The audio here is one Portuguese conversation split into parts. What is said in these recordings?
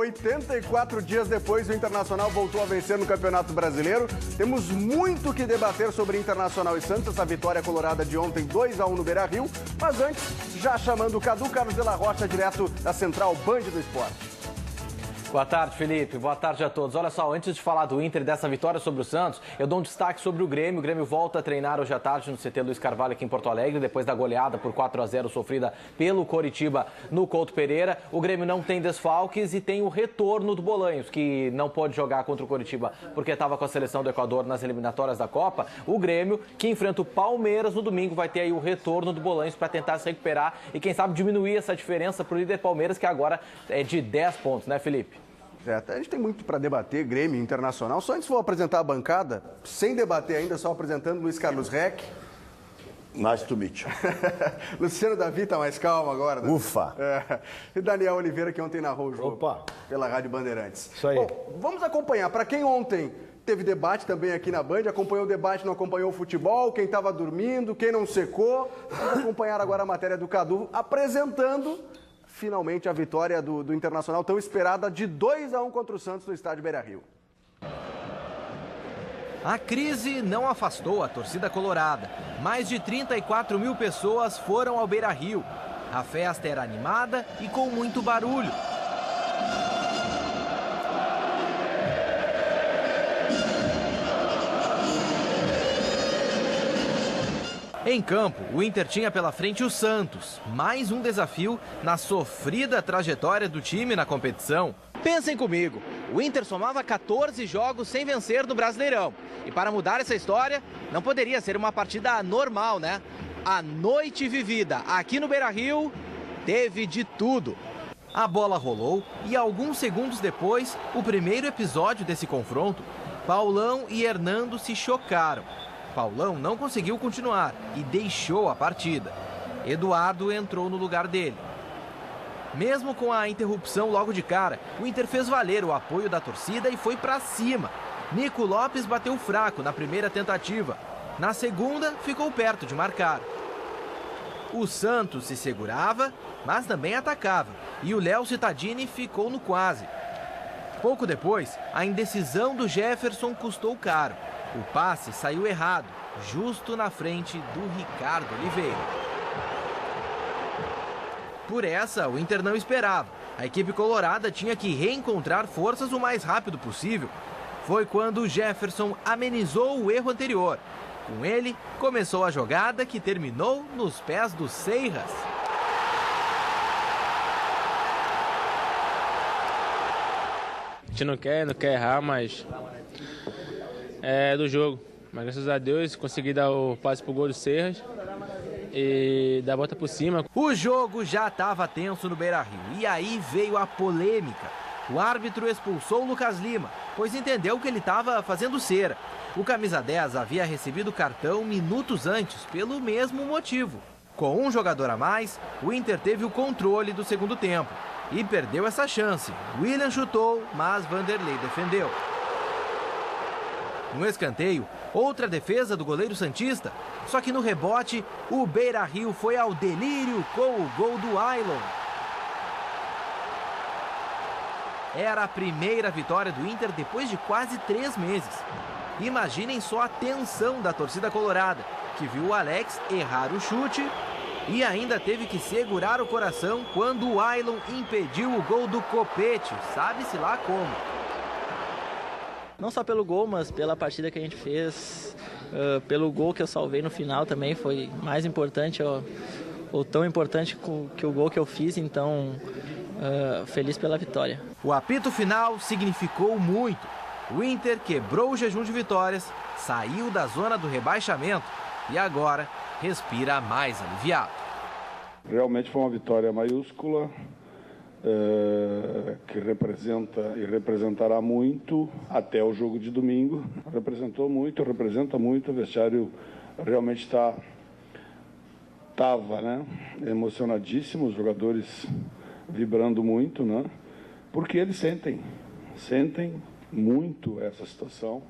84 dias depois, o Internacional voltou a vencer no Campeonato Brasileiro. Temos muito que debater sobre Internacional e Santos, essa vitória colorada de ontem, 2-1 no Beira-Rio. Mas antes, já chamando o Cadu Carlos de la Rocha, direto da Central Band do Esporte. Boa tarde, Felipe. Boa tarde a todos. Olha só, antes de falar do Inter, dessa vitória sobre o Santos, eu dou um destaque sobre o Grêmio. O Grêmio volta a treinar hoje à tarde no CT Luiz Carvalho aqui em Porto Alegre, depois da goleada por 4-0 sofrida pelo Coritiba no Couto Pereira. O Grêmio não tem desfalques e tem o retorno do Bolanhos, que não pôde jogar contra o Coritiba porque estava com a seleção do Equador nas eliminatórias da Copa. O Grêmio, que enfrenta o Palmeiras no domingo, vai ter aí o retorno do Bolanhos para tentar se recuperar e, quem sabe, diminuir essa diferença para o líder Palmeiras, que agora é de 10 pontos, né, Felipe? A gente tem muito para debater, Grêmio Internacional. Só antes vou apresentar a bancada, sem debater ainda, só apresentando Luiz Carlos Reck. Nice to meet you. Luciano Davi tá mais calmo agora. Né? Ufa. E Daniel Oliveira, que ontem narrou o jogo. Opa. Pela Rádio Bandeirantes. Isso aí. Bom, vamos acompanhar. Para quem ontem teve debate também aqui na Band, acompanhou o debate, não acompanhou o futebol, quem estava dormindo, quem não secou. Vamos acompanhar agora a matéria do Cadu, apresentando finalmente a vitória do Internacional, tão esperada, de 2-1 contra o Santos no estádio Beira-Rio. A crise não afastou a torcida colorada. Mais de 34 mil pessoas foram ao Beira-Rio. A festa era animada e com muito barulho. Em campo, o Inter tinha pela frente o Santos, mais um desafio na sofrida trajetória do time na competição. Pensem comigo, o Inter somava 14 jogos sem vencer no Brasileirão. E para mudar essa história, não poderia ser uma partida normal, né? A noite vivida aqui no Beira-Rio teve de tudo. A bola rolou e alguns segundos depois, o primeiro episódio desse confronto, Paulão e Hernando se chocaram. Paulão não conseguiu continuar e deixou a partida. Eduardo entrou no lugar dele. Mesmo com a interrupção logo de cara, o Inter fez valer o apoio da torcida e foi para cima. Nico Lopes bateu fraco na primeira tentativa. Na segunda, ficou perto de marcar. O Santos se segurava, mas também atacava. E o Léo Cittadini ficou no quase. Pouco depois, a indecisão do Jefferson custou caro. O passe saiu errado, justo na frente do Ricardo Oliveira. Por essa, o Inter não esperava. A equipe colorada tinha que reencontrar forças o mais rápido possível. Foi quando o Jefferson amenizou o erro anterior. Com ele, começou a jogada que terminou nos pés do Seiras. A gente não quer errar, mas é do jogo. Mas graças a Deus consegui dar o passe pro gol do Serras e dar a volta por cima. O jogo já estava tenso no Beira-Rio e aí veio a polêmica. O árbitro expulsou o Lucas Lima, pois entendeu que ele estava fazendo cera. O camisa 10 havia recebido cartão minutos antes pelo mesmo motivo. Com um jogador a mais, o Inter teve o controle do segundo tempo e perdeu essa chance. William chutou, mas Vanderlei defendeu. No escanteio, outra defesa do goleiro santista, só que no rebote, o Beira-Rio foi ao delírio com o gol do Ailon. Era a primeira vitória do Inter depois de quase 3 meses. Imaginem só a tensão da torcida colorada, que viu o Alex errar o chute e ainda teve que segurar o coração quando o Ailon impediu o gol do Copete, sabe-se lá como. Não só pelo gol, mas pela partida que a gente fez, pelo gol que eu salvei no final também, foi mais importante, ou tão importante que o gol que eu fiz, então feliz pela vitória. O apito final significou muito. O Inter quebrou o jejum de vitórias, saiu da zona do rebaixamento e agora respira mais aliviado. Realmente foi uma vitória maiúscula, que representa e representará muito até o jogo de domingo. Representou muito, representa muito. O vestiário realmente estava, né, emocionadíssimo, os jogadores vibrando muito, né, porque eles sentem muito essa situação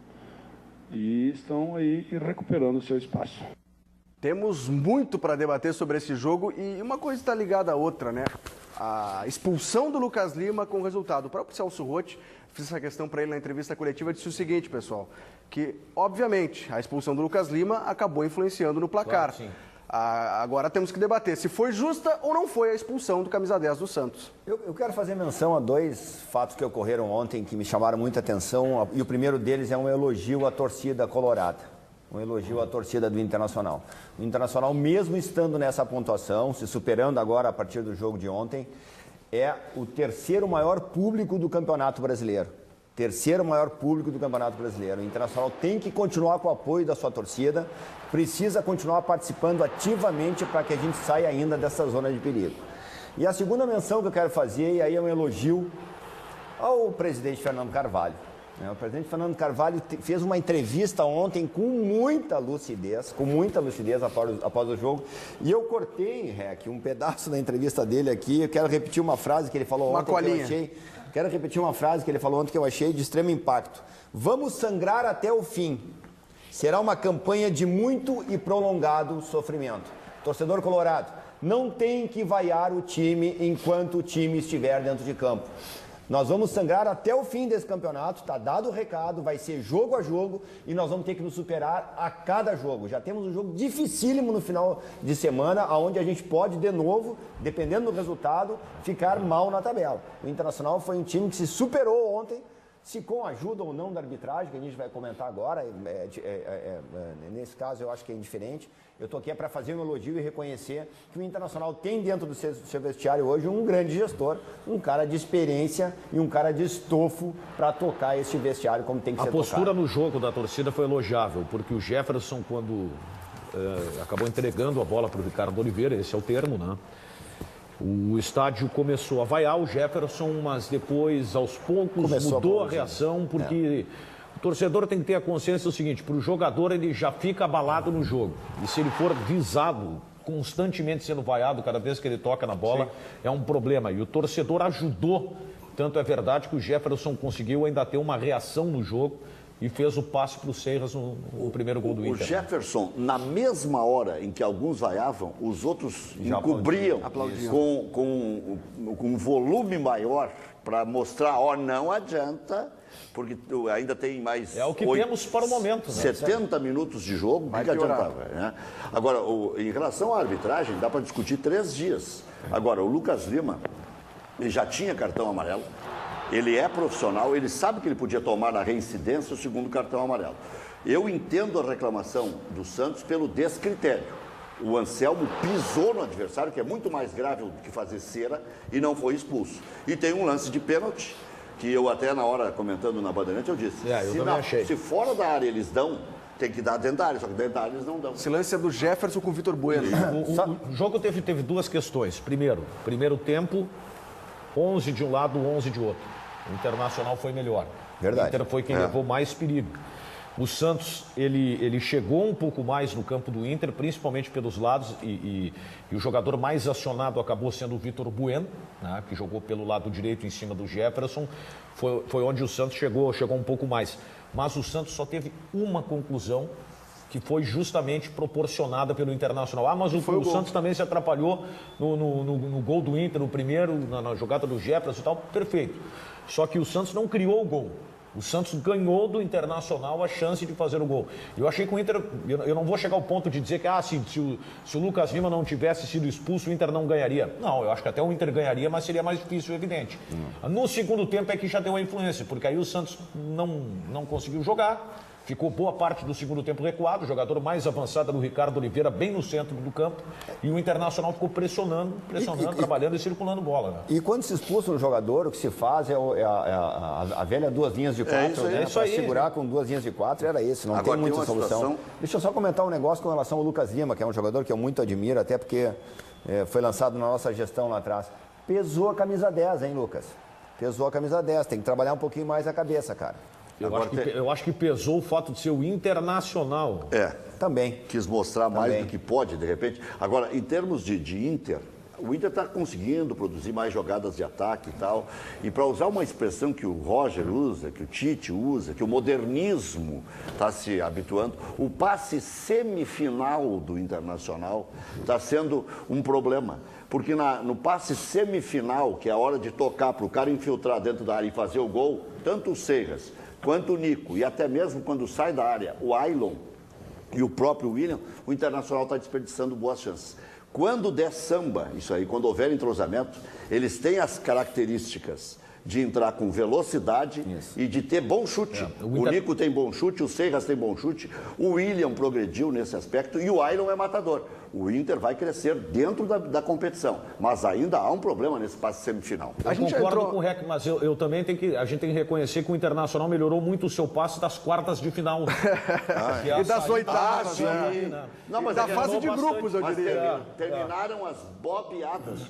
e estão aí recuperando o seu espaço. Temos muito para debater sobre esse jogo e uma coisa está ligada à outra, né? a expulsão do Lucas Lima com o resultado. O próprio Celso Roth, fiz essa questão para ele na entrevista coletiva, disse o seguinte, pessoal, que, obviamente, a expulsão do Lucas Lima acabou influenciando no placar. Claro, sim. Agora temos que debater se foi justa ou não foi a expulsão do camisa 10 do Santos. Eu quero fazer menção a 2 fatos que ocorreram ontem que me chamaram muita atenção, e o primeiro deles é um elogio à torcida colorada, um elogio à torcida do Internacional. O Internacional, mesmo estando nessa pontuação, se superando agora a partir do jogo de ontem, é o 3º maior público do Campeonato Brasileiro. 3º maior público do Campeonato Brasileiro. O Internacional tem que continuar com o apoio da sua torcida, precisa continuar participando ativamente para que a gente saia ainda dessa zona de perigo. E a segunda menção que eu quero fazer, e aí é um elogio ao presidente Fernando Carvalho. O presidente Fernando Carvalho fez uma entrevista ontem com muita lucidez após o jogo. E eu cortei, Rec, um pedaço da entrevista dele aqui. Eu quero repetir uma frase que ele falou ontem que eu achei... Quero repetir uma frase que ele falou ontem que eu achei de extremo impacto. Vamos sangrar até o fim. Será uma campanha de muito e prolongado sofrimento. Torcedor colorado, não tem que vaiar o time enquanto o time estiver dentro de campo. Nós vamos sangrar até o fim desse campeonato, está dado o recado, vai ser jogo a jogo e nós vamos ter que nos superar a cada jogo. Já temos um jogo dificílimo no final de semana, onde a gente pode, de novo, dependendo do resultado, ficar mal na tabela. O Internacional foi um time que se superou ontem, se com ajuda ou não da arbitragem, que a gente vai comentar agora, nesse caso eu acho que é indiferente. Eu estou aqui para fazer um elogio e reconhecer que o Internacional tem dentro do seu vestiário hoje um grande gestor, um cara de experiência e um cara de estofo para tocar esse vestiário como tem que ser tocado. A postura no jogo da torcida foi elogiável, porque o Jefferson, quando acabou entregando a bola para o Ricardo Oliveira, esse é o termo, né? O estádio começou a vaiar o Jefferson, mas depois, aos poucos, mudou a reação, porque o torcedor tem que ter a consciência do seguinte, para o jogador ele já fica abalado no jogo. E se ele for visado, constantemente sendo vaiado cada vez que ele toca na bola, é um problema. E o torcedor ajudou, tanto é verdade que o Jefferson conseguiu ainda ter uma reação no jogo, e fez o passe para o Seiras no primeiro gol do Inter. O Jefferson, na mesma hora em que alguns vaiavam, os outros encobriam com um volume maior para mostrar, não adianta, porque ainda tem mais... É o que temos para o momento. 70 minutos de jogo, o que adiantava? Né? Agora, em relação à arbitragem, dá para discutir 3 dias. Agora, o Lucas Lima, ele já tinha cartão amarelo, ele é profissional, ele sabe que ele podia tomar na reincidência o 2º cartão amarelo. Eu entendo a reclamação do Santos pelo descritério. O Anselmo pisou no adversário, que é muito mais grave do que fazer cera, e não foi expulso. E tem um lance de pênalti, que eu até na hora, comentando na Bandeirante, eu disse, se fora da área eles dão, tem que dar dentro da área, só que dentro da área eles não dão. Esse lance é do Jefferson com o Vitor Bueno. O jogo teve 2 questões. Primeiro tempo, 11 de um lado, 11 de outro. O Internacional foi melhor. Verdade. O Inter foi quem levou mais perigo. O Santos, ele chegou um pouco mais no campo do Inter, principalmente pelos lados, e o jogador mais acionado acabou sendo o Vitor Bueno, né, que jogou pelo lado direito em cima do Jefferson. Foi onde o Santos chegou um pouco mais. Mas o Santos só teve uma conclusão, que foi justamente proporcionada pelo Internacional. Mas o Santos também se atrapalhou no gol do Inter, no primeiro, na jogada do Jefferson e tal, perfeito. Só que o Santos não criou o gol. O Santos ganhou do Internacional a chance de fazer o gol. Eu achei que o Inter... Eu não vou chegar ao ponto de dizer que se o Lucas Lima não tivesse sido expulso, o Inter não ganharia. Não, eu acho que até o Inter ganharia, mas seria mais difícil, evidente. No segundo tempo é que já deu a influência, porque aí o Santos não conseguiu jogar. Ficou boa parte do segundo tempo recuado, o jogador mais avançado era o Ricardo Oliveira, bem no centro do campo, e o Internacional ficou pressionando, trabalhando e circulando bola. Né? E quando se expulsa um jogador, o que se faz é a velha 2 linhas de 4, para segurar com 2 linhas de 4, era isso, não tem muita solução. Deixa eu só comentar um negócio com relação ao Lucas Lima, que é um jogador que eu muito admiro, até porque foi lançado na nossa gestão lá atrás. Pesou a camisa 10, hein, Lucas? Pesou a camisa 10, tem que trabalhar um pouquinho mais a cabeça, cara. Eu acho que pesou o fato de ser o Internacional. Também. Quis mostrar mais do que pode, de repente. Agora, em termos de Inter, o Inter está conseguindo produzir mais jogadas de ataque e tal. E para usar uma expressão que o Roger usa, que o Tite usa, que o modernismo está se habituando, o passe semifinal do Internacional está sendo um problema. Porque no passe semifinal, que é a hora de tocar para o cara infiltrar dentro da área e fazer o gol, tanto o Serras quanto o Nico, e até mesmo quando sai da área o Ailon e o próprio William, o Internacional está desperdiçando boas chances. Quando der samba, isso aí, quando houver entrosamento, eles têm as características de entrar com velocidade e de ter bom chute. O Nico tem bom chute, o Serras tem bom chute, o William progrediu nesse aspecto e o Ailon é matador. O Inter vai crescer dentro da competição, mas ainda há um problema nesse passe semifinal. Eu concordo com o Rec, mas eu também a gente tem que reconhecer que o Internacional melhorou muito o seu passe das quartas de final. E das oitavas, Não, mas da fase de grupos, eu diria. Terminaram as bobeadas,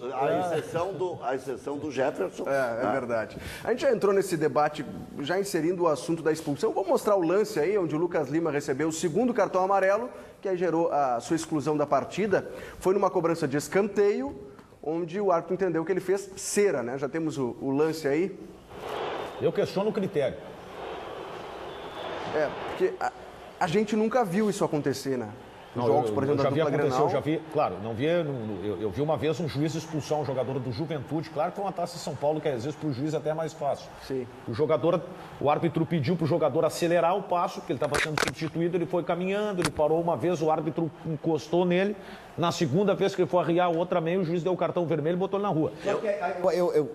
a exceção do Jefferson. É verdade. A gente já entrou nesse debate, já inserindo o assunto da expulsão. Vou mostrar o lance aí, onde o Lucas Lima recebeu o segundo cartão amarelo, que aí gerou a sua exclusão da partida. Foi numa cobrança de escanteio, onde o árbitro entendeu que ele fez cera, né? Já temos o lance aí. Eu questiono o critério. Porque a gente nunca viu isso acontecer, né? Jogos, por exemplo, eu já vi acontecer, eu já vi, claro, eu vi uma vez um juiz expulsar um jogador do Juventude, claro que foi uma Taça de São Paulo, que às vezes para o juiz é até mais fácil. Sim. O árbitro pediu para o jogador acelerar o passo, porque ele estava sendo substituído, ele foi caminhando, ele parou uma vez, o árbitro encostou nele, na segunda vez que ele foi arriar outra meia, o juiz deu o cartão vermelho e botou ele na rua.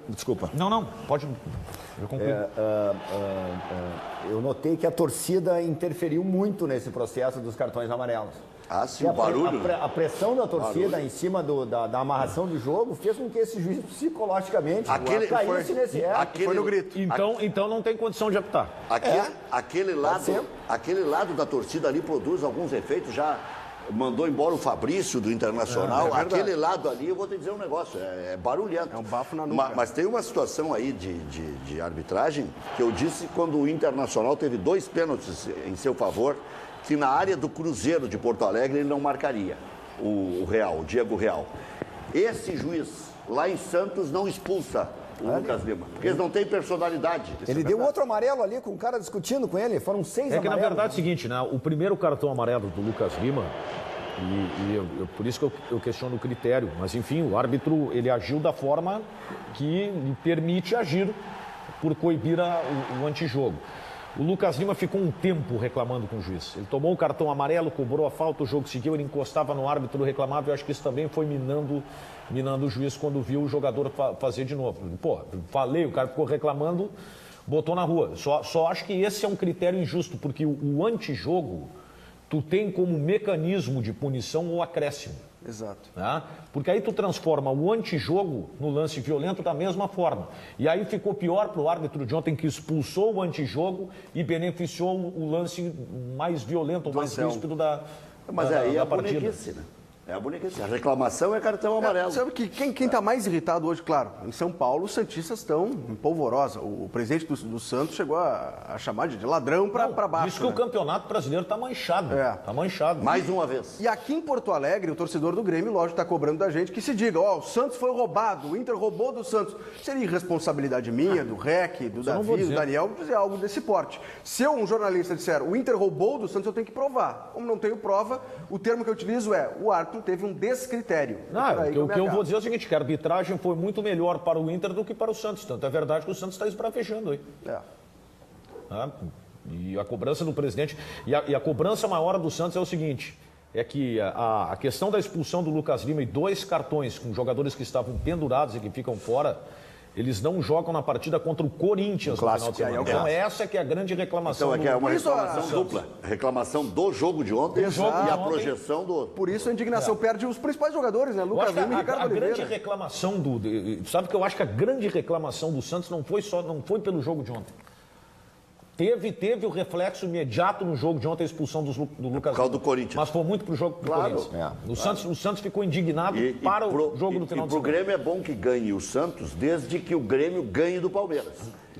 Desculpa. Não, pode... Eu concluo. Eu notei que a torcida interferiu muito nesse processo dos cartões amarelos. Ah, sim, o barulho. A pressão da torcida em cima da amarração do jogo fez com que esse juiz psicologicamente caísse nesse erro. Foi no grito. Então não tem condição de apitar. Aquele lado da torcida ali produz alguns efeitos, já mandou embora o Fabrício do Internacional. Aquele lado ali, eu vou te dizer um negócio, é barulhento. É um bafo na nuca. Mas tem uma situação aí de arbitragem que eu disse quando o Internacional teve 2 pênaltis em seu favor, que na área do Cruzeiro de Porto Alegre ele não marcaria o Diego Real. Esse juiz lá em Santos não expulsa o Lucas Lima, porque eles não têm personalidade. Ele deu outro amarelo ali com o cara discutindo com ele, foram 6 amarelos. É que na verdade é o seguinte, né? O primeiro cartão amarelo do Lucas Lima, por isso que eu questiono o critério, mas enfim, o árbitro ele agiu da forma que lhe permite agir por coibir o antijogo. O Lucas Lima ficou um tempo reclamando com o juiz. Ele tomou o cartão amarelo, cobrou a falta, o jogo seguiu, ele encostava no árbitro, reclamava. Eu acho que isso também foi minando o juiz quando viu o jogador fazer de novo. Pô, falei, o cara ficou reclamando, botou na rua. Só acho que esse é um critério injusto, porque o antijogo, tu tem como mecanismo de punição o acréscimo. Exato. Tá? Porque aí tu transforma o antijogo no lance violento da mesma forma. E aí ficou pior para o árbitro de ontem, que expulsou o antijogo e beneficiou o lance mais violento, o mais ríspido da partida. Bonequice, né? É a bonequice. A reclamação é cartão amarelo. Sabe que quem está mais irritado hoje, claro, em São Paulo, os santistas estão em polvorosa. O presidente do Santos chegou a chamar de ladrão para baixo. Diz que o Campeonato Brasileiro está manchado. Está manchado. Mais uma vez. E aqui em Porto Alegre, o torcedor do Grêmio, lógico, está cobrando da gente que se diga, o Santos foi roubado, o Inter roubou do Santos. Seria irresponsabilidade minha, do Rec, do Davi, do Daniel, dizer algo desse porte. Se um jornalista disser, o Inter roubou do Santos, eu tenho que provar. Como não tenho prova, o termo que eu utilizo é, o árbitro teve um descritério. O que eu vou dizer é o seguinte, que a arbitragem foi muito melhor para o Inter do que para o Santos. Tanto é verdade que o Santos está esbravejando aí. E a cobrança do presidente... E a cobrança maior do Santos é o seguinte, é que a questão da expulsão do Lucas Lima e 2 cartões com jogadores que estavam pendurados e que ficam fora... Eles não jogam na partida contra o Corinthians no final de semana. Então essa que é a grande reclamação. Então é uma reclamação dupla. Reclamação do jogo de ontem e a projeção do outro. Por isso a indignação perde os principais jogadores, né? Lucas Lima e Ricardo Oliveira. A grande reclamação sabe que eu acho que a grande reclamação do Santos não foi pelo jogo de ontem. Teve o reflexo imediato no jogo de ontem, a expulsão do Lucas Lima. Do Corinthians. Mas foi muito pro jogo do Corinthians. O Santos ficou indignado para o jogo do final de semana. Pro Grêmio é bom que ganhe o Santos, desde que o Grêmio ganhe do Palmeiras.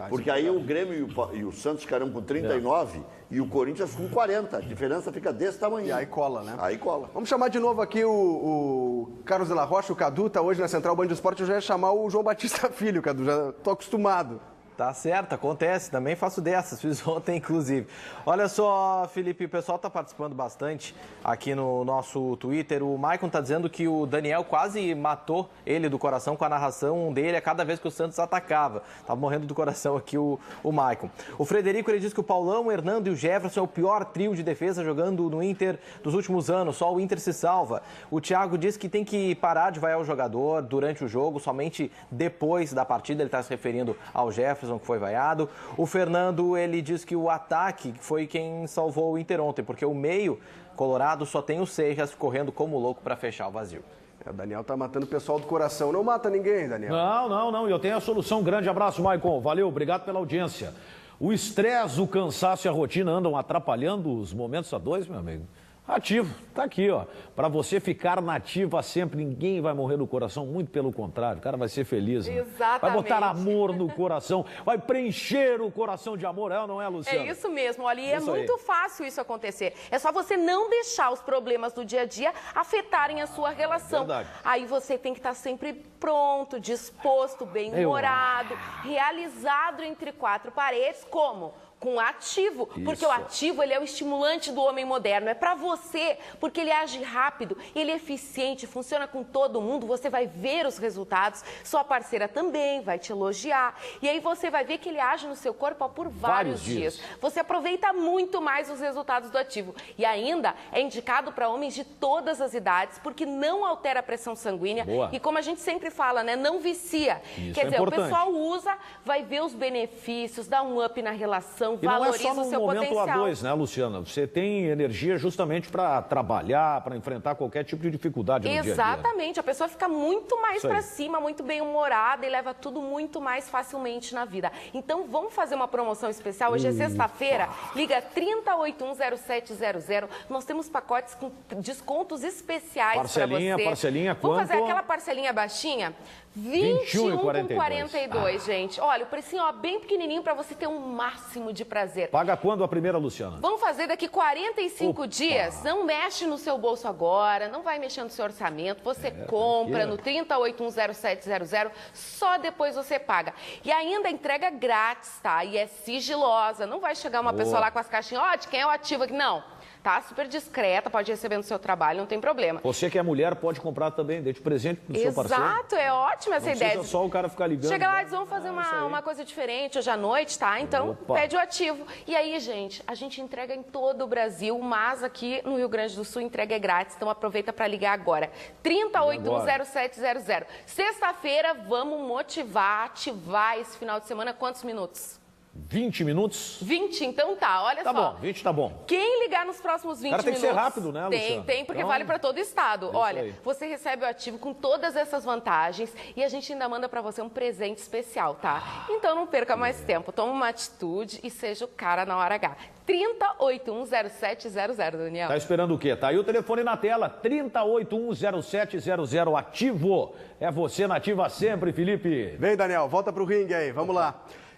Porque aí o Grêmio e o Santos ficarão com 39 e o Corinthians com 40. A diferença fica desse tamanho. E aí cola, né? Aí cola. Vamos chamar de novo aqui o Carlos de la Rocha, o Cadu, tá hoje na Central Band do Esporte. Eu já ia chamar o João Batista Filho, Cadu, já tô acostumado. Tá certo, acontece, também faço dessas, fiz ontem inclusive. Olha só, Felipe, o pessoal tá participando bastante aqui no nosso Twitter. O Maicon tá dizendo que o Daniel quase matou ele do coração com a narração dele a cada vez que o Santos atacava. Tava morrendo do coração aqui o Maicon. O Frederico, ele diz que o Paulão, o Hernando e o Jefferson é o pior trio de defesa jogando no Inter dos últimos anos, só o Inter se salva. O Thiago diz que tem que parar de vaiar o jogador durante o jogo, somente depois da partida, ele está se referindo ao Jefferson, que foi vaiado. O Fernando, ele diz que o ataque foi quem salvou o Inter ontem, porque o meio colorado só tem o Seijas correndo como louco para fechar o vazio. O Daniel tá matando o pessoal do coração. Não mata ninguém, Daniel. Não. Eu tenho a solução. Um grande abraço, Maicon. Valeu, obrigado pela audiência. O estresse, o cansaço e a rotina andam atrapalhando os momentos a dois, meu amigo. Ativo, tá aqui, ó. Para você ficar na ativa sempre, ninguém vai morrer no coração, muito pelo contrário, o cara vai ser feliz, né? Exatamente. Vai botar amor no coração, vai preencher o coração de amor, é ou não é, Luciana? É isso mesmo, olha, e é muito fácil isso acontecer. É só você não deixar os problemas do dia a dia afetarem a sua relação. Verdade. Aí você tem que estar sempre pronto, disposto, bem-humorado, realizado entre quatro paredes, como? Com ativo, porque o ativo ele é o estimulante do homem moderno, é para você, porque ele age rápido, ele é eficiente, funciona com todo mundo, você vai ver os resultados, sua parceira também vai te elogiar, e aí você vai ver que ele age no seu corpo por vários dias. Você aproveita muito mais os resultados do ativo, e ainda é indicado para homens de todas as idades, porque não altera a pressão sanguínea, e como a gente sempre fala, né, não vicia. Isso Quer dizer, importante. o pessoal usa, vai ver os benefícios, dá um up na relação, E não é valoriza só no o seu momento potencial. A2, né, Luciana? Você tem energia justamente para trabalhar, para enfrentar qualquer tipo de dificuldade no dia a dia. Exatamente, a pessoa fica muito mais para cima, muito bem-humorada e leva tudo muito mais facilmente na vida. Então vamos fazer uma promoção especial. Hoje é sexta-feira, liga 30810700. Nós temos pacotes com descontos especiais para você. Parcelinha, Vamos quanto? fazer aquela parcelinha baixinha? 21,42, gente. Olha, o precinho ó, bem pequenininho para você ter um máximo de prazer. Paga quando a primeira, Luciana? Vamos fazer daqui 45 dias. Não mexe no seu bolso agora, não vai mexer no seu orçamento. Você compra no 30810700, só depois você paga. E ainda entrega grátis, tá? E é sigilosa. Não vai chegar uma pessoa lá com as caixinhas, ó, de quem é o ativo aqui. Não. Tá super discreta, pode receber no seu trabalho, não tem problema. Você que é mulher pode comprar também, dê de presente pro seu parceiro. Exato, é ótima essa ideia. Não só o cara ficar ligando. Chega lá e diz, vamos fazer uma coisa diferente hoje à noite, tá? Então, pede o ativo. E aí, gente, a gente entrega em todo o Brasil, mas aqui no Rio Grande do Sul entrega é grátis, então aproveita para ligar agora. 30810700. Sexta-feira, vamos motivar, ativar esse final de semana. Quantos minutos? 20 minutos? 20, então tá, olha só. Tá bom, 20 tá bom. Quem ligar nos próximos 20 minutos... Tem que ser rápido, né, Luciana? Tem, porque então, vale para todo estado. Olha, aí. você recebe o ativo com todas essas vantagens e a gente ainda manda para você um presente especial, tá? Então não perca mais tempo, toma uma atitude e seja o cara na hora H. 30810700, Daniel. Tá esperando o quê? Tá aí o telefone na tela, 30810700, ativo. É você na ativa sempre, Felipe. Vem, Daniel, volta pro ringue aí, vamos lá.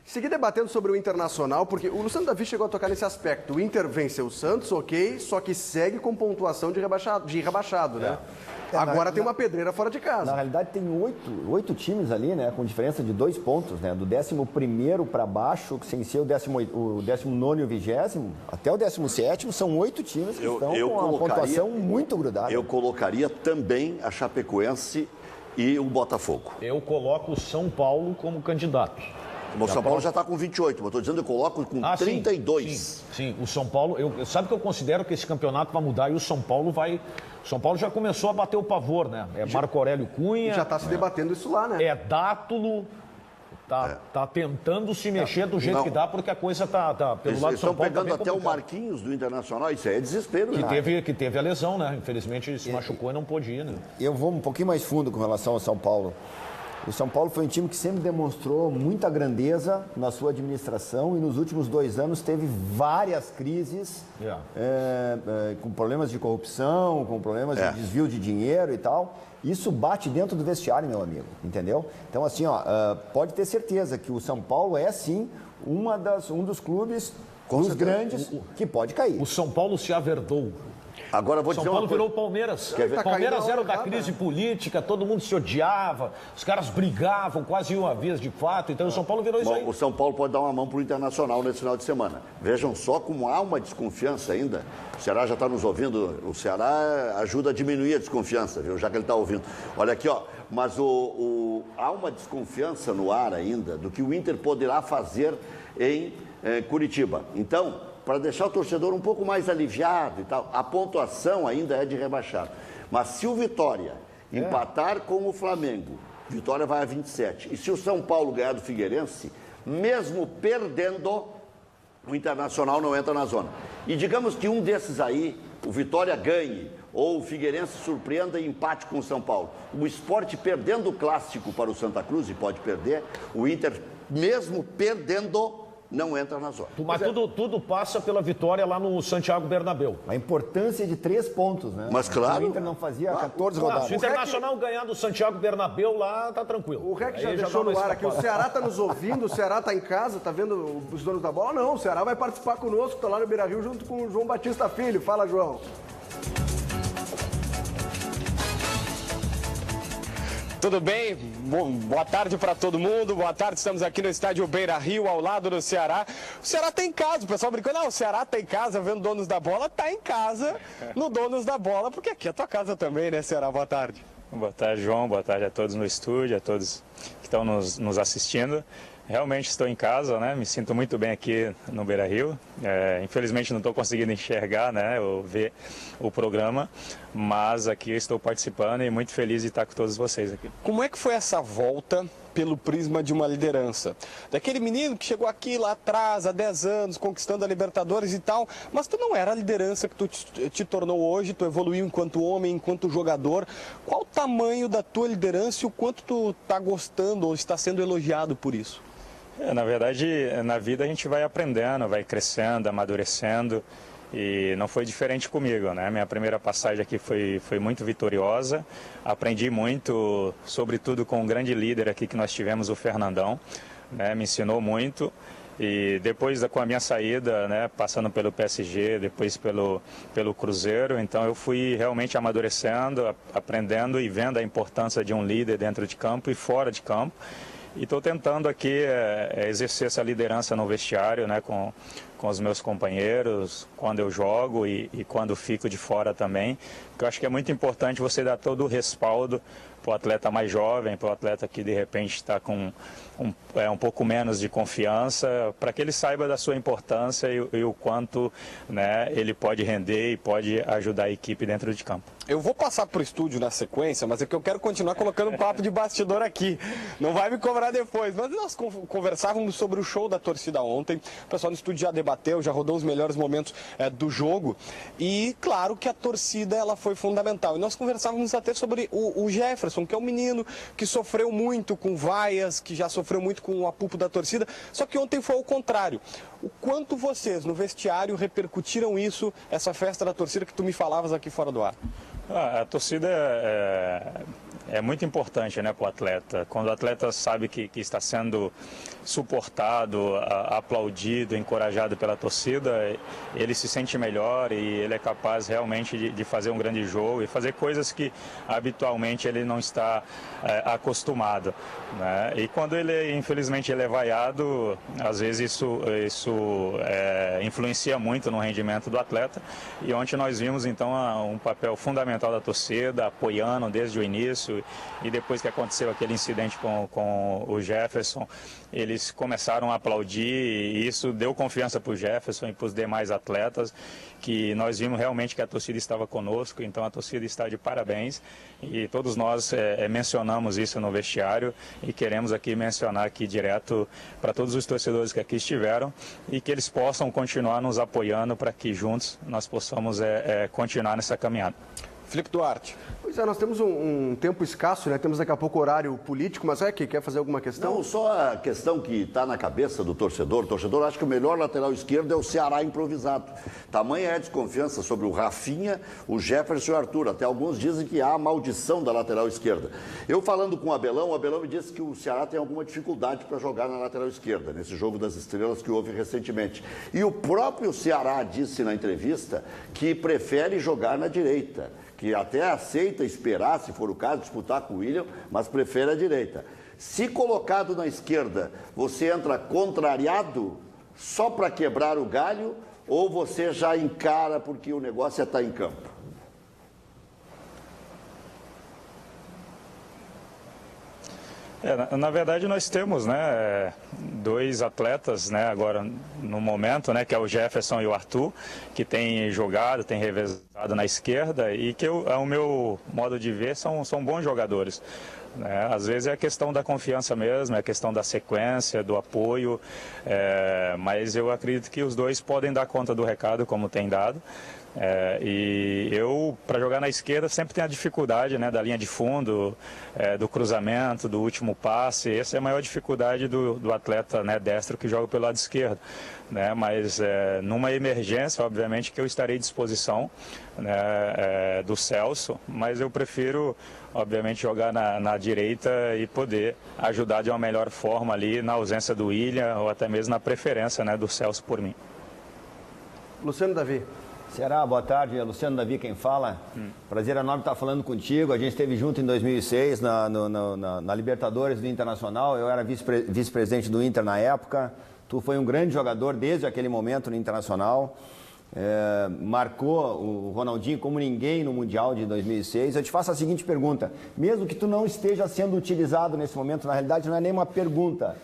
Seguir debatendo sobre o Internacional, porque o Luciano Davi chegou a tocar nesse aspecto. O Inter venceu o Santos, ok, só que segue com pontuação de rebaixado, né? Agora tem uma pedreira fora de casa. Na realidade tem oito times ali, né? Com diferença de 2 pontos, né? Do 11º para baixo, sem ser o 19º e o 20º, até o 17º, são 8 times que estão com uma pontuação muito grudada. Eu colocaria também a Chapecoense e o Botafogo. Eu coloco o São Paulo como candidato. O São Paulo já está com 28, mas estou dizendo que eu coloco com 32. Sim, o São Paulo, sabe que eu considero que esse campeonato vai mudar e o São Paulo vai... O São Paulo já começou a bater o pavor, né? É Marco Aurélio Cunha... Já está se debatendo isso lá, né? É Dátulo... Tá tentando se mexer do jeito que dá, porque a coisa tá pelo lado do São Paulo. Estão pegando até o Marquinhos do Internacional, isso aí é desespero, né? Que teve a lesão, né? Infelizmente ele se machucou e não pôde ir, né? Eu vou um pouquinho mais fundo com relação ao São Paulo. O São Paulo foi um time que sempre demonstrou muita grandeza na sua administração e nos últimos 2 anos teve várias crises com problemas de corrupção, com problemas de desvio de dinheiro e tal. Isso bate dentro do vestiário, meu amigo, entendeu? Então, assim, pode ter certeza que o São Paulo é, sim, um dos clubes grandes que pode cair. O São Paulo se averdou. Agora vou São dizer Paulo uma coisa. virou o Palmeiras. Tá Palmeiras caindo era da na crise política, todo mundo se odiava, os caras brigavam, quase iam a vez de fato. Então o São Paulo virou isso aí. O São Paulo pode dar uma mão para o Internacional nesse final de semana. Vejam só como há uma desconfiança ainda. O Ceará já está nos ouvindo. O Ceará ajuda a diminuir a desconfiança, viu? Já que ele está ouvindo. Olha aqui, ó. Mas há uma desconfiança no ar ainda do que o Inter poderá fazer em Curitiba. Então, para deixar o torcedor um pouco mais aliviado e tal, a pontuação ainda é de rebaixado. Mas se o Vitória empatar com o Flamengo, Vitória vai a 27. E se o São Paulo ganhar do Figueirense, mesmo perdendo, o Internacional não entra na zona. E digamos que um desses aí, o Vitória ganhe, ou o Figueirense surpreenda e empate com o São Paulo. O Sport perdendo o clássico para o Santa Cruz, e pode perder, o Inter, mesmo perdendo, não entra na zona. Mas tudo passa pela vitória lá no Santiago Bernabéu. A importância de 3 pontos, né? Mas claro. O Inter não fazia 14 rodadas. Se o Internacional ganhar do Santiago Bernabéu lá, tá tranquilo. O Rec Aí já deixou dá no uma ar aqui. O Ceará tá nos ouvindo, o Ceará tá em casa, tá vendo os donos da bola? Não, o Ceará vai participar conosco, tá lá no Beira-Rio junto com o João Batista Filho. Fala, João. Tudo bem? Boa tarde para todo mundo. Boa tarde, estamos aqui no estádio Beira-Rio, ao lado do Ceará. O Ceará tá em casa, o pessoal brincando, o Ceará tá em casa vendo Donos da Bola, tá em casa no Donos da Bola, porque aqui é a tua casa também, né, Ceará? Boa tarde. Boa tarde, João. Boa tarde a todos no estúdio, a todos que estão nos assistindo. Realmente estou em casa, né? Me sinto muito bem aqui no Beira-Rio. Infelizmente não estou conseguindo enxergar, né, ou ver o programa, mas aqui eu estou participando e muito feliz de estar com todos vocês aqui. Como é que foi essa volta pelo prisma de uma liderança? Daquele menino que chegou aqui lá atrás, há 10 anos, conquistando a Libertadores e tal, mas tu não era a liderança que tu te tornou hoje, tu evoluiu enquanto homem, enquanto jogador. Qual o tamanho da tua liderança e o quanto tu está gostando ou está sendo elogiado por isso? Na verdade, na vida a gente vai aprendendo, vai crescendo, amadurecendo e não foi diferente comigo, né? Minha primeira passagem aqui foi muito vitoriosa, aprendi muito, sobretudo com um grande líder aqui que nós tivemos, o Fernandão, né? Me ensinou muito e depois com a minha saída, né, passando pelo PSG, depois pelo Cruzeiro, então eu fui realmente amadurecendo, aprendendo e vendo a importância de um líder dentro de campo e fora de campo. E estou tentando aqui exercer essa liderança no vestiário, né, com os meus companheiros, quando eu jogo e quando fico de fora também. Porque eu acho que é muito importante você dar todo o respaldo para o atleta mais jovem, para o atleta que de repente está com um pouco menos de confiança, para que ele saiba da sua importância e o quanto, né, ele pode render e pode ajudar a equipe dentro de campo. Eu vou passar para o estúdio na sequência, mas é que eu quero continuar colocando um papo de bastidor aqui. Não vai me cobrar depois. Mas nós conversávamos sobre o show da torcida ontem. O pessoal no estúdio já debateu, já rodou os melhores momentos do jogo. E claro que a torcida ela foi fundamental. E nós conversávamos até sobre o Jefferson, que é um menino que sofreu muito com vaias, que já sofreu muito com o apupo da torcida. Só que ontem foi o contrário. O quanto vocês no vestiário repercutiram isso, essa festa da torcida que tu me falavas aqui fora do ar? A torcida é muito importante, né, para o atleta. Quando o atleta sabe que está sendo suportado, aplaudido, encorajado pela torcida, ele se sente melhor e ele é capaz realmente de fazer um grande jogo e fazer coisas que habitualmente ele não está acostumado, né? E quando infelizmente ele é vaiado, às vezes isso influencia muito no rendimento do atleta. E ontem nós vimos então um papel fundamental da torcida, apoiando desde o início, e depois que aconteceu aquele incidente com o Jefferson, eles começaram a aplaudir e isso deu confiança para o Jefferson e para os demais atletas, que nós vimos realmente que a torcida estava conosco, então a torcida está de parabéns e todos nós mencionamos isso no vestiário e queremos aqui mencionar aqui direto para todos os torcedores que aqui estiveram e que eles possam continuar nos apoiando para que juntos nós possamos continuar nessa caminhada. Felipe Duarte. Pois é, nós temos um tempo escasso, né? Temos daqui a pouco horário político, mas quer fazer alguma questão? Não, só a questão que está na cabeça do torcedor. O torcedor acha que o melhor lateral esquerdo é o Ceará improvisado. Tamanha é a desconfiança sobre o Rafinha, o Jefferson e o Arthur. Até alguns dizem que há a maldição da lateral esquerda. Eu falando com o Abelão me disse que o Ceará tem alguma dificuldade para jogar na lateral esquerda, nesse jogo das estrelas que houve recentemente. E o próprio Ceará disse na entrevista que prefere jogar na direita, que até aceita esperar, se for o caso, disputar com o William, mas prefere a direita. Se colocado na esquerda, você entra contrariado só para quebrar o galho ou você já encara porque o negócio é estar em campo? Na verdade, nós temos, né, dois atletas, né, agora no momento, né, que é o Jefferson e o Arthur, que tem jogado, tem revezado na esquerda e que, ao meu modo de ver, são bons jogadores. Às vezes é a questão da confiança mesmo, é a questão da sequência, do apoio, mas eu acredito que os dois podem dar conta do recado, como tem dado. E eu, para jogar na esquerda, sempre tenho a dificuldade, né, da linha de fundo, do cruzamento, do último passe. Essa é a maior dificuldade do atleta, né, destro que joga pelo lado esquerdo. Mas numa emergência, obviamente, que eu estarei à disposição, né, do Celso, mas eu prefiro, obviamente, jogar na direita e poder ajudar de uma melhor forma ali na ausência do William ou até mesmo na preferência, né, do Celso por mim. Luciano Davi. Ceará, boa tarde, é Luciano Davi quem fala. Prazer enorme estar falando contigo. A gente esteve junto em 2006 na Libertadores do Internacional. Eu era vice-presidente do Inter na época. Tu foi um grande jogador desde aquele momento no Internacional. Marcou o Ronaldinho como ninguém no Mundial de 2006. Eu te faço a seguinte pergunta. Mesmo que tu não esteja sendo utilizado nesse momento, na realidade não é nem uma pergunta.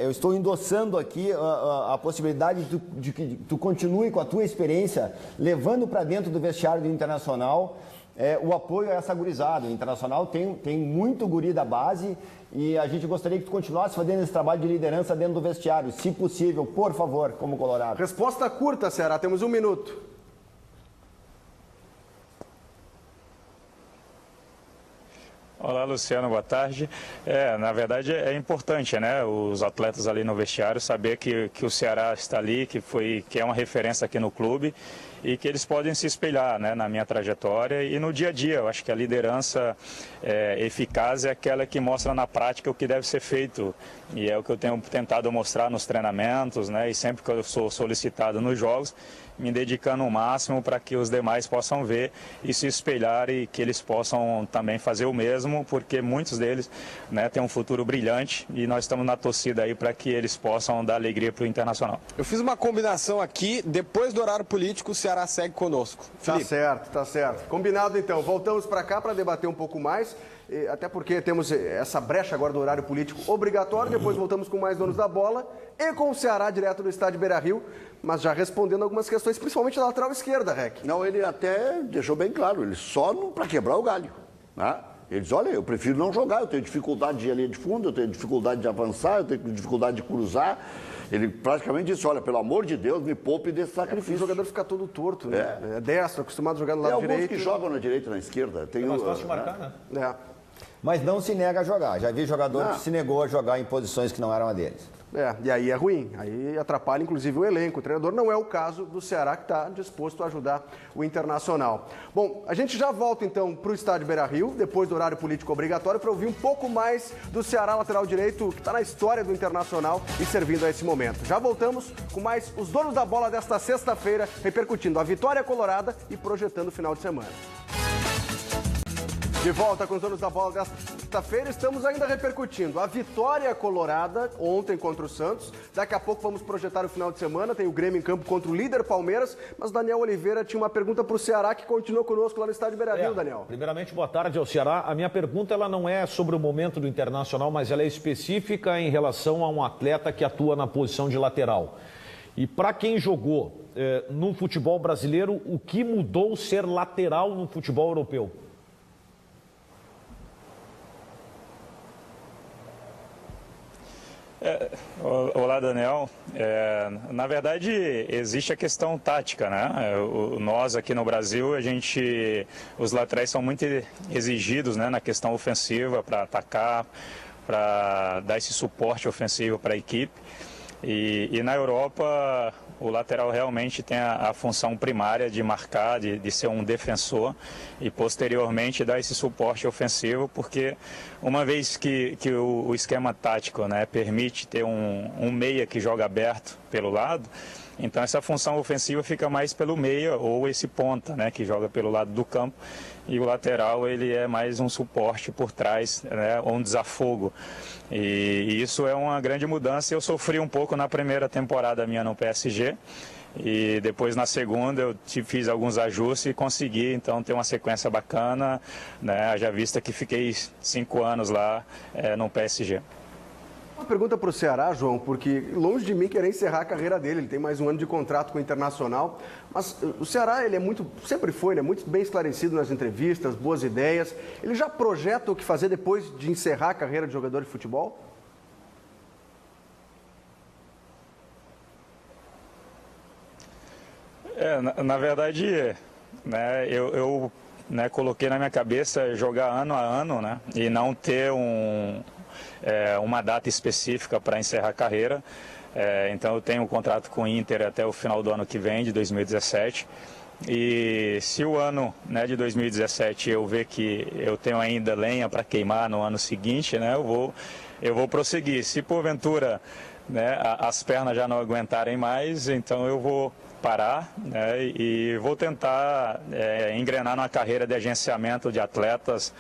Eu estou endossando aqui a possibilidade de que tu continue com a tua experiência, levando para dentro do vestiário do Internacional o apoio a essa gurizada. O Internacional tem muito guri da base e a gente gostaria que tu continuasse fazendo esse trabalho de liderança dentro do vestiário, se possível, por favor, como Colorado. Resposta curta, Ceará, temos 1 minuto. Olá, Luciano, boa tarde. Na verdade é importante, né, os atletas ali no vestiário saber que o Ceará está ali, que é uma referência aqui no clube e que eles podem se espelhar, né, na minha trajetória e no dia a dia. Eu acho que a liderança eficaz é aquela que mostra na prática o que deve ser feito e é o que eu tenho tentado mostrar nos treinamentos, né, e sempre que eu sou solicitado nos jogos, me dedicando o máximo para que os demais possam ver e se espelhar e que eles possam também fazer o mesmo, porque muitos deles, né, têm um futuro brilhante e nós estamos na torcida aí para que eles possam dar alegria para o Internacional. Eu fiz uma combinação aqui, depois do horário político, o Ceará segue conosco. Felipe. Tá certo. Combinado então. Voltamos para cá para debater um pouco mais. Até porque temos essa brecha agora do horário político obrigatório, depois voltamos com mais donos da bola e com o Ceará direto do estádio Beira-Rio, mas já respondendo algumas questões, principalmente da lateral esquerda, Rec. Não, ele até deixou bem claro, ele só para quebrar o galho, né? Ele diz, olha, eu prefiro não jogar, eu tenho dificuldade de ir ali de fundo, eu tenho dificuldade de avançar, eu tenho dificuldade de cruzar. Ele praticamente disse, olha, pelo amor de Deus, me poupe desse sacrifício. O jogador fica todo torto, né? É destro, acostumado a jogar no lado direito. Tem alguns que jogam na direita e na esquerda. É mais fácil de marcar, né? Mas não se nega a jogar. Já vi jogador que se negou a jogar em posições que não eram a deles. E aí é ruim, aí atrapalha inclusive o elenco. O treinador não é o caso do Ceará, que está disposto a ajudar o Internacional. Bom, a gente já volta então para o estádio Beira-Rio, depois do horário político obrigatório, para ouvir um pouco mais do Ceará lateral direito, que está na história do Internacional e servindo a esse momento. Já voltamos com mais os donos da bola desta sexta-feira, repercutindo a vitória colorada e projetando o final de semana. De volta com os donos da bola desta sexta-feira, estamos ainda repercutindo a vitória colorada ontem contra o Santos. Daqui a pouco vamos projetar o final de semana, tem o Grêmio em campo contra o líder Palmeiras, mas Daniel Oliveira tinha uma pergunta para o Ceará que continua conosco lá no estádio Beira-Rio, Daniel. Primeiramente, boa tarde ao Ceará. A minha pergunta ela não é sobre o momento do Internacional, mas ela é específica em relação a um atleta que atua na posição de lateral. E para quem jogou no futebol brasileiro, o que mudou ser lateral no futebol europeu? Olá, Daniel. Na verdade, existe a questão tática, né? Nós aqui no Brasil, os laterais são muito exigidos, né, na questão ofensiva para atacar, para dar esse suporte ofensivo para a equipe. E na Europa, o lateral realmente tem a função primária de marcar, de ser um defensor e posteriormente dar esse suporte ofensivo, porque uma vez que o esquema tático, né, permite ter um meia que joga aberto pelo lado, então essa função ofensiva fica mais pelo meia ou esse ponta, né, que joga pelo lado do campo, e o lateral ele é mais um suporte por trás, né, um desafogo. E isso é uma grande mudança. Eu sofri um pouco na primeira temporada minha no PSG e depois na segunda eu fiz alguns ajustes e consegui então ter uma sequência bacana, né, haja vista que fiquei 5 anos lá no PSG. Uma pergunta para o Ceará, João, porque longe de mim querer encerrar a carreira dele, ele tem mais um ano de contrato com o Internacional, mas o Ceará, ele sempre foi, muito bem esclarecido nas entrevistas, boas ideias. Ele já projeta o que fazer depois de encerrar a carreira de jogador de futebol? Na verdade, né, eu coloquei na minha cabeça jogar ano a ano, né, e não ter uma data específica para encerrar a carreira. Então eu tenho um contrato com o Inter até o final do ano que vem, de 2017. E se o ano, né, de 2017 eu ver que eu tenho ainda lenha para queimar no ano seguinte, né, eu vou prosseguir. Se porventura, né, as pernas já não aguentarem mais, então eu vou parar, né, e vou tentar engrenar numa carreira de agenciamento de atletas,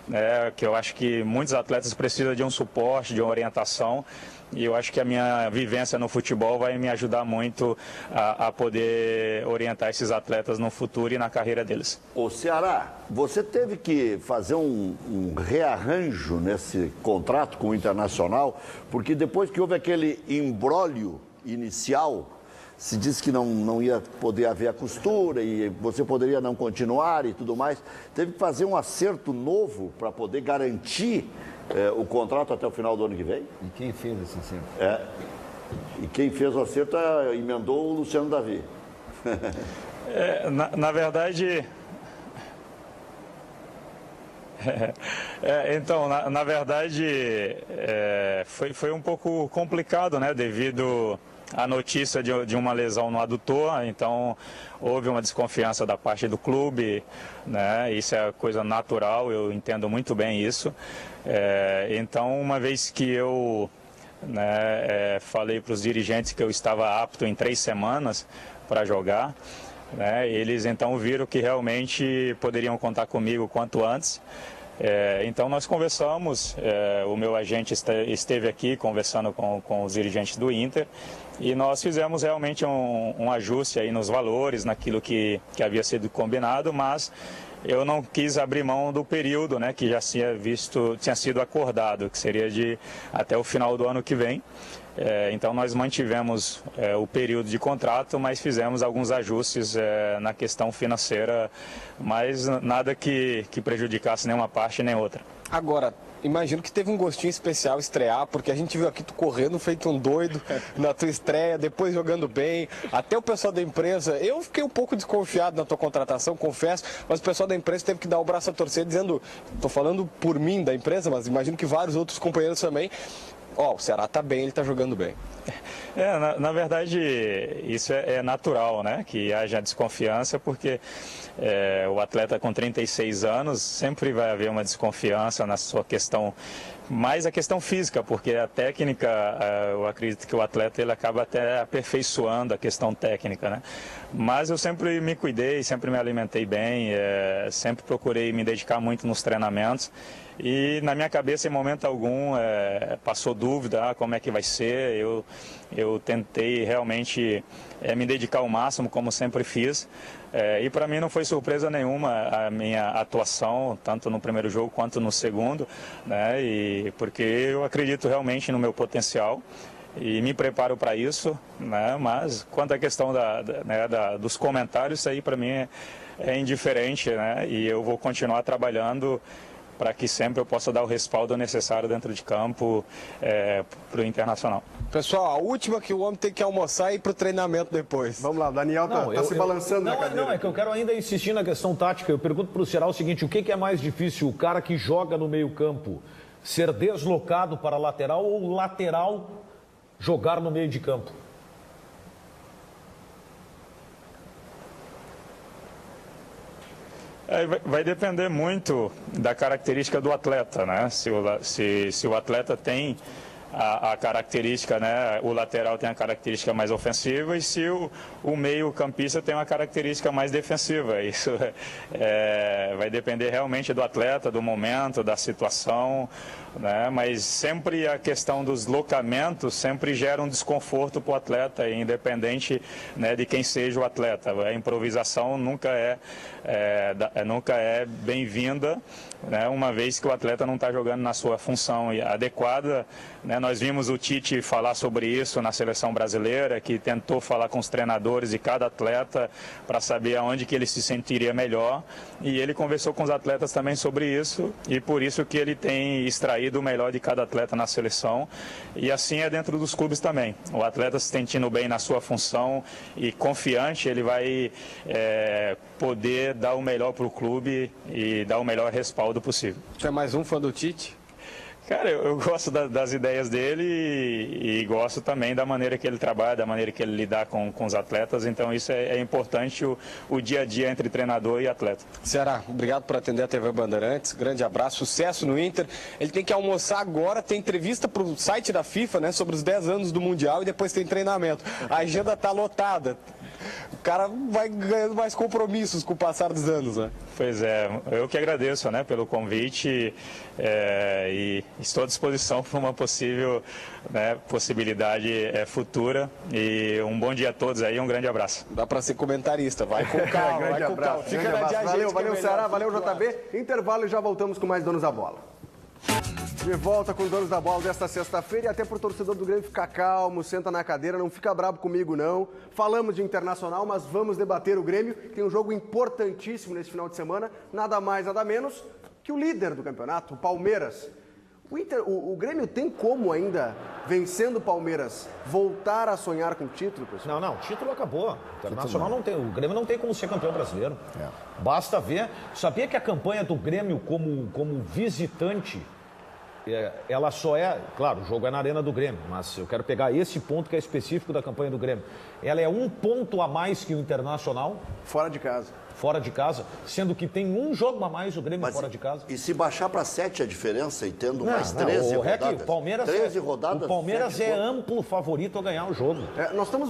né, que eu acho que muitos atletas precisam de um suporte, de uma orientação, e eu acho que a minha vivência no futebol vai me ajudar muito a poder orientar esses atletas no futuro e na carreira deles. Ô Ceará, você teve que fazer um rearranjo nesse contrato com o Internacional, porque depois que houve aquele imbróglio inicial, se disse que não ia poder haver a costura e você poderia não continuar e tudo mais. Teve que fazer um acerto novo para poder garantir o contrato até o final do ano que vem? E quem fez esse acerto? E quem fez o acerto emendou o Luciano Davi. Na verdade... Então, na verdade, foi um pouco complicado, né, devido a notícia de uma lesão no adutor, então houve uma desconfiança da parte do clube, né? Isso é coisa natural, eu entendo muito bem isso. Então, uma vez que eu falei para os dirigentes que eu estava apto em 3 semanas para jogar, né? Eles então viram que realmente poderiam contar comigo quanto antes. Então nós conversamos, o meu agente esteve aqui conversando com os dirigentes do Inter e nós fizemos realmente um ajuste aí nos valores, naquilo que havia sido combinado, mas eu não quis abrir mão do período, né, que já tinha sido acordado, que seria até o final do ano que vem. Então nós mantivemos o período de contrato, mas fizemos alguns ajustes na questão financeira, mas nada que prejudicasse nenhuma parte nem outra. Agora, imagino que teve um gostinho especial estrear, porque a gente viu aqui tu correndo feito um doido na tua estreia, depois jogando bem, até o pessoal da imprensa, eu fiquei um pouco desconfiado na tua contratação, confesso, mas o pessoal da imprensa teve que dar o braço a torcer, dizendo, tô falando por mim da imprensa, mas imagino que vários outros companheiros também, o Ceará tá bem, ele tá jogando bem. Na verdade, isso é natural, né? Que haja desconfiança, porque o atleta com 36 anos sempre vai haver uma desconfiança na sua questão, mais a questão física, porque a técnica, eu acredito que o atleta ele acaba até aperfeiçoando a questão técnica, né? Mas eu sempre me cuidei, sempre me alimentei bem, sempre procurei me dedicar muito nos treinamentos. E na minha cabeça, em momento algum, passou dúvida, como é que vai ser. Eu tentei realmente me dedicar ao máximo, como sempre fiz. E para mim não foi surpresa nenhuma a minha atuação, tanto no primeiro jogo quanto no segundo, né? Porque eu acredito realmente no meu potencial e me preparo para isso, né? Mas quanto à questão dos comentários, isso aí para mim é indiferente, né? E eu vou continuar trabalhando para que sempre eu possa dar o respaldo necessário dentro de campo para o Internacional. Pessoal, a última que o homem tem que almoçar e ir para o treinamento depois. Vamos lá, o Daniel tá se balançando na cadeira. Não, é que eu quero ainda insistir na questão tática. Eu pergunto para o Ceará o seguinte, o que é mais difícil, o cara que joga no meio campo ser deslocado para a lateral ou o lateral jogar no meio de campo? Vai depender muito da característica do atleta, né? Se o atleta tem a característica, né? O lateral tem a característica mais ofensiva e se o meio-campista tem uma característica mais defensiva. Isso vai depender realmente do atleta, do momento, da situação, né? Mas sempre a questão dos locamentos sempre gera um desconforto para o atleta, independente, né, de quem seja o atleta. A improvisação nunca é bem-vinda, né, uma vez que o atleta não está jogando na sua função adequada, né? Nós vimos o Tite falar sobre isso na seleção brasileira, que tentou falar com os treinadores de cada atleta para saber aonde que ele se sentiria melhor, e ele conversou com os atletas também sobre isso, e por isso que ele tem extraído o melhor de cada atleta na seleção, e assim é dentro dos clubes também. O atleta se sentindo bem na sua função e confiante, ele vai poder dar o melhor para o clube e dar o melhor respaldo possível. Você é mais um fã do Tite? Cara, eu gosto das ideias dele e gosto também da maneira que ele trabalha, da maneira que ele lidar com os atletas. Então isso é importante, o dia a dia entre treinador e atleta. Ceará, obrigado por atender a TV Bandeirantes. Grande abraço, sucesso no Inter. Ele tem que almoçar agora, tem entrevista para o site da FIFA, né, sobre os 10 anos do Mundial e depois tem treinamento. A agenda está lotada. O cara vai ganhando mais compromissos com o passar dos anos, né? Pois é, eu que agradeço, né, pelo convite e estou à disposição para uma possível, né, possibilidade futura. E um bom dia a todos aí, um grande abraço. Dá para ser comentarista, vai com calma, grande vai com abraço, calma. Fica na abraço. Valeu, Ceará, valeu, JB. Intervalo e já voltamos com mais Donos da Bola. De volta com os Donos da Bola desta sexta-feira e até pro torcedor do Grêmio ficar calmo, senta na cadeira, não fica bravo comigo não. Falamos de Internacional, mas vamos debater o Grêmio, tem um jogo importantíssimo nesse final de semana, nada mais, nada menos que o líder do campeonato, o Palmeiras. O Grêmio tem como ainda, vencendo o Palmeiras, voltar a sonhar com o título, pessoal? Não, o título acabou. O Internacional não tem, o Grêmio não tem como ser campeão brasileiro. Basta ver. Sabia que a campanha do Grêmio como visitante, ela só é, claro, o jogo é na Arena do Grêmio, mas eu quero pegar esse ponto que é específico da campanha do Grêmio. Ela é um ponto a mais que o Internacional. Fora de casa. Fora de casa, sendo que tem um jogo a mais o Grêmio fora de casa. E se baixar para 7 a diferença e tendo mais 13 rodadas? O Palmeiras 13 rodadas, o Palmeiras é amplo favorito a ganhar o jogo. Nós estamos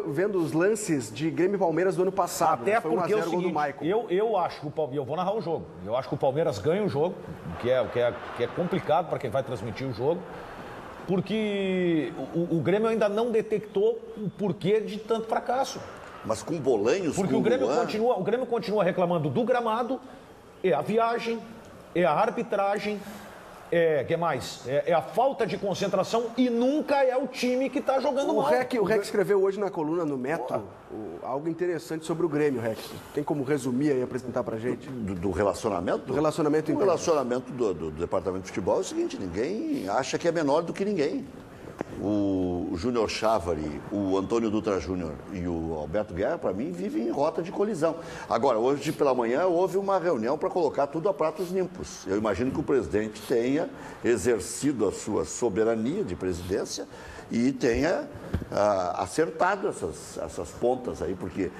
vendo os lances de Grêmio e Palmeiras do ano passado. Até foi porque 1 a 0 é o seguinte, gol do Maicon. eu acho que eu vou narrar o jogo. Eu acho que o Palmeiras ganha o jogo, que é complicado para quem vai transmitir o jogo, porque o Grêmio ainda não detectou o porquê de tanto fracasso. Mas com Bolanhos, porque com o Grêmio continua reclamando do gramado, é a viagem, é a arbitragem, que mais? É a falta de concentração e nunca é o time que está jogando mal. O Rex escreveu hoje na coluna no Metro algo interessante sobre o Grêmio, Rex. Tem como resumir aí e apresentar pra gente? Do relacionamento? Do relacionamento interno. O relacionamento do departamento de futebol é o seguinte, ninguém acha que é menor do que ninguém. O Júnior Chávari, o Antônio Dutra Júnior e o Alberto Guerra, para mim, vivem em rota de colisão. Agora, hoje pela manhã, houve uma reunião para colocar tudo a pratos limpos. Eu imagino que o presidente tenha exercido a sua soberania de presidência e tenha acertado essas pontas aí, porque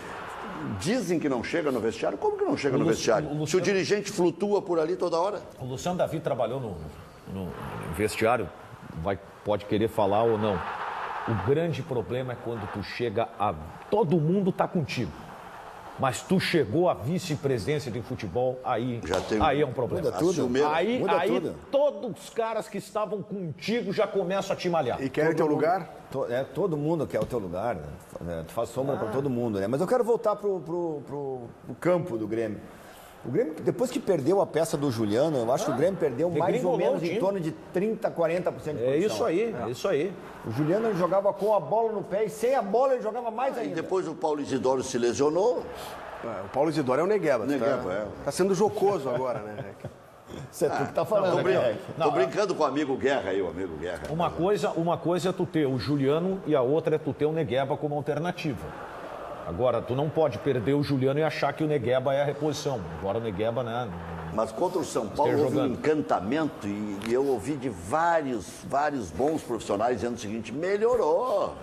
dizem que não chega no vestiário. Como que não chega no vestiário? Se o dirigente flutua por ali toda hora? O Luciano Davi trabalhou no vestiário, pode querer falar ou não. O grande problema é quando tu chega todo mundo tá contigo. Mas tu chegou à vice-presidência de futebol, aí é um problema. Muda tudo. Aí todos os caras que estavam contigo já começam a te malhar. E querem teu lugar? Todo mundo quer o teu lugar, né? Tu faz sombra para todo mundo, né? Mas eu quero voltar pro campo do Grêmio. O Grêmio, depois que perdeu a peça do Juliano, eu acho que o Grêmio perdeu mais ou menos em torno de 30%, 40% de produção. É isso aí. O Juliano ele jogava com a bola no pé e sem a bola ele jogava mais ainda. E depois o Paulo Isidoro se lesionou. O Paulo Isidoro é o Negueba. Tá sendo jocoso agora, né? Isso é tu que tá falando, Tô brincando com o amigo Guerra aí, o amigo Guerra. Uma coisa é tu ter o Juliano e a outra é tu ter o Negueba como alternativa. Agora, tu não pode perder o Juliano e achar que o Negueba é a reposição. Agora o Negueba, né? Mas contra o São Paulo houve um encantamento e eu ouvi de vários bons profissionais dizendo o seguinte, melhorou.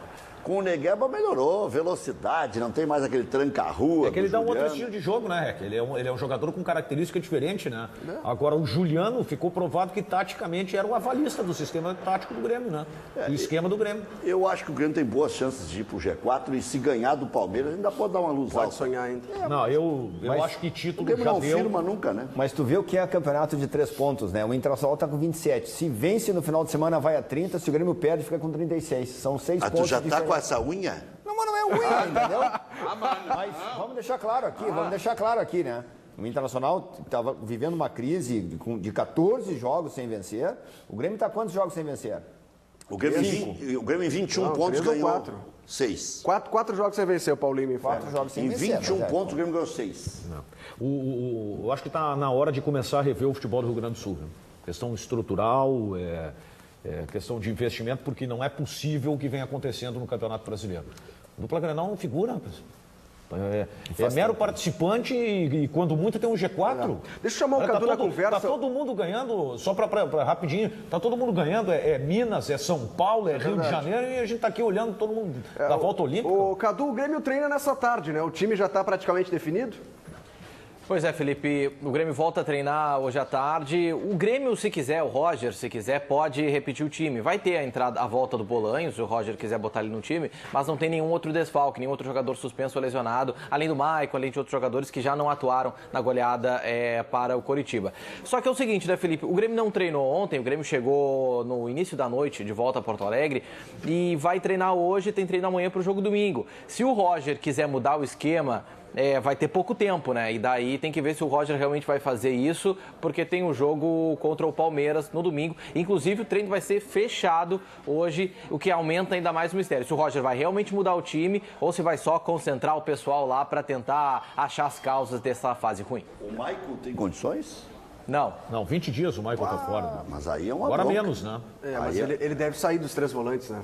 Com o Negueba melhorou, velocidade, não tem mais aquele tranca-rua. É que ele dá um outro estilo de jogo, né, Rec? Ele é um jogador com característica diferente, né? Agora, o Juliano ficou provado que taticamente era o avalista do sistema tático do Grêmio, né? Do esquema do Grêmio. Eu acho que o Grêmio tem boas chances de ir pro G4 e se ganhar do Palmeiras ainda pode dar uma luz alta. Pode sonhar ainda. Não, eu acho que título já deu. O Grêmio não firma nunca, né? Mas tu vê o que é campeonato de 3 pontos, né? O Internacional tá com 27. Se vence no final de semana, vai a 30. Se o Grêmio perde, fica com 36. São 6 pontos. Tu já tá com essa unha? Não, mas não é unha, entendeu? Mas vamos deixar claro aqui, né? O Internacional estava vivendo uma crise de 14 jogos sem vencer. O Grêmio está quantos jogos sem vencer? O Grêmio em 21 pontos ganhou 4. 6. 4 jogos sem vencer, o Paulinho me fala. 4 jogos sem em vencer. Em 21 pontos o Grêmio ganhou 6. Eu acho que está na hora de começar a rever o futebol do Rio Grande do Sul. Né? Questão estrutural, questão de investimento, porque não é possível o que vem acontecendo no Campeonato Brasileiro. O dupla Grenal não figura, é mero participante e quando muito tem um G4. Deixa eu chamar o Cadu na conversa. Tá todo mundo ganhando, só para rapidinho, tá todo mundo ganhando, Minas, é São Paulo, é Rio de Janeiro e a gente tá aqui olhando todo mundo da volta olímpica. O Cadu, o Grêmio treina nessa tarde, né? O time já está praticamente definido? Pois é, Felipe, o Grêmio volta a treinar hoje à tarde. O Grêmio, se quiser, o Roger, se quiser, pode repetir o time. Vai ter a volta do Bolanhos, se o Roger quiser botar ele no time, mas não tem nenhum outro desfalque, nenhum outro jogador suspenso ou lesionado, além do Maicon, além de outros jogadores que já não atuaram na goleada para o Coritiba. Só que é o seguinte, né, Felipe? O Grêmio não treinou ontem, o Grêmio chegou no início da noite de volta a Porto Alegre e vai treinar hoje, tem treino amanhã para o jogo domingo. Se o Roger quiser mudar o esquema, vai ter pouco tempo, né? E daí tem que ver se o Roger realmente vai fazer isso, porque tem um jogo contra o Palmeiras no domingo. Inclusive, o treino vai ser fechado hoje, o que aumenta ainda mais o mistério. Se o Roger vai realmente mudar o time ou se vai só concentrar o pessoal lá para tentar achar as causas dessa fase ruim. O Maicon tem condições? Não. Não, 20 dias o Maicon tá fora. Mas aí é uma Agora bronca. menos, né? Mas ele deve sair dos 3 volantes, né?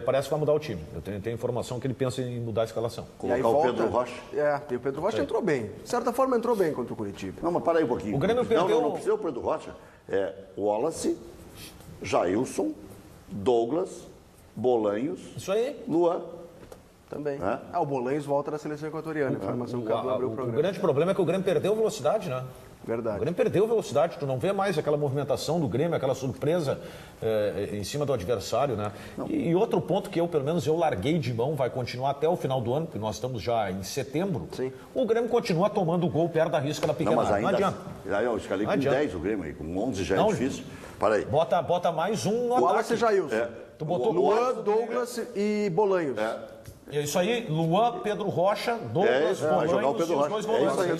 Parece que vai mudar o time. Eu tenho informação que ele pensa em mudar a escalação. Colocar o Pedro Rocha. E o Pedro Rocha entrou bem. De certa forma, entrou bem contra o Curitiba. Não, mas para aí um pouquinho. O Grêmio perdeu... Não precisa o Pedro Rocha. Wallace, Jailson, Douglas, Bolanhos... Isso aí. Luan. Também. O Bolanhos volta da seleção equatoriana. Informação que abriu o programa. O grande problema é que o Grêmio perdeu velocidade, né? Verdade. O Grêmio perdeu velocidade, tu não vê mais aquela movimentação do Grêmio, aquela surpresa em cima do adversário, né? E outro ponto que pelo menos eu larguei de mão, vai continuar até o final do ano, porque nós estamos já em setembro. Sim. O Grêmio continua tomando gol perto da risca da pequena área. Não adianta. Eu escalei com 10 o Grêmio aí, com 11 já é difícil. Para aí. Bota mais um no ataque. Wallace e Jailson. Tu botou Luan, Douglas e Bolanhos. É isso aí, Luan, Pedro Rocha, Douglas, vai jogar o Pedro e os Rocha. dois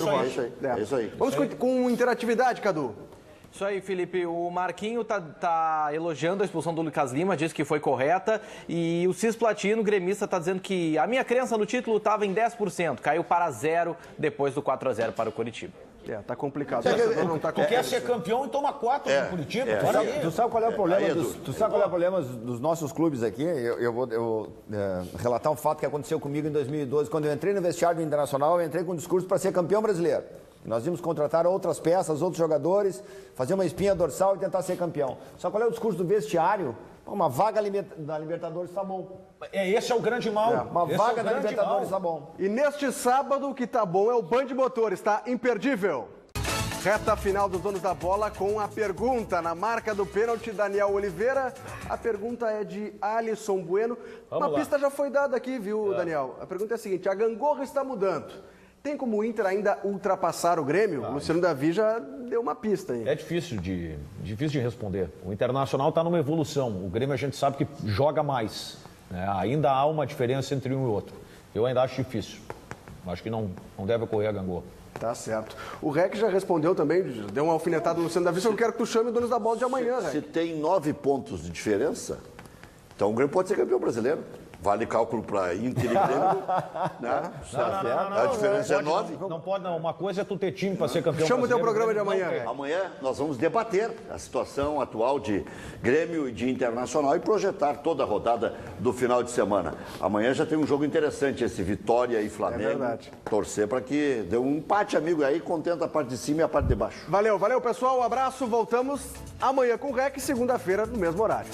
volantes. É isso aí. Vamos com interatividade, Cadu. Isso aí, Felipe. O Marquinho tá elogiando a expulsão do Lucas Lima, diz que foi correta. E o Cis Platino, gremista, tá dizendo que a minha crença no título estava em 10%. Caiu para 0 depois do 4-0 para o Curitiba. Tá complicado. Tu quer ser campeão e toma 4 no Curitiba? Tu sabe qual é o problema o problema dos nossos clubes aqui? Eu vou relatar um fato que aconteceu comigo em 2012. Quando eu entrei no vestiário do Internacional, eu entrei com um discurso para ser campeão brasileiro. Nós íamos contratar outras peças, outros jogadores, fazer uma espinha dorsal e tentar ser campeão. Só qual é o discurso do vestiário? Uma vaga da Libertadores está bom. Esse é o grande mal. Uma vaga da Libertadores está bom. E neste sábado, o que tá bom é o Band Motores, tá imperdível. Reta final dos donos da bola com a pergunta na marca do pênalti, Daniel Oliveira. A pergunta é de Alisson Bueno. Uma pista já foi dada aqui, viu, Daniel? A pergunta é a seguinte: a gangorra está mudando. Tem como o Inter ainda ultrapassar o Grêmio? O Luciano Davi já deu uma pista aí. É difícil de responder. O Internacional está numa evolução. O Grêmio a gente sabe que joga mais. Né? Ainda há uma diferença entre um e outro. Eu ainda acho difícil. Acho que não deve ocorrer a gangorra. Tá certo. O Rec já respondeu também, deu uma alfinetada no Luciano Davi, só que eu quero que tu chame o dono da bola de amanhã, Rec. Se tem 9 pontos de diferença, então o Grêmio pode ser campeão brasileiro. Vale cálculo para Inter e Grêmio, né? A diferença é 9. Não pode, não. Uma coisa é tu ter time para ser campeão. Chama o teu programa de não amanhã. quer. Amanhã nós vamos debater a situação atual de Grêmio e de Internacional e projetar toda a rodada do final de semana. Amanhã já tem um jogo interessante, esse Vitória e Flamengo. É verdade. Torcer para que dê um empate, amigo, aí contenta a parte de cima e a parte de baixo. Valeu, valeu, pessoal. Um abraço. Voltamos amanhã com o REC, segunda-feira, no mesmo horário.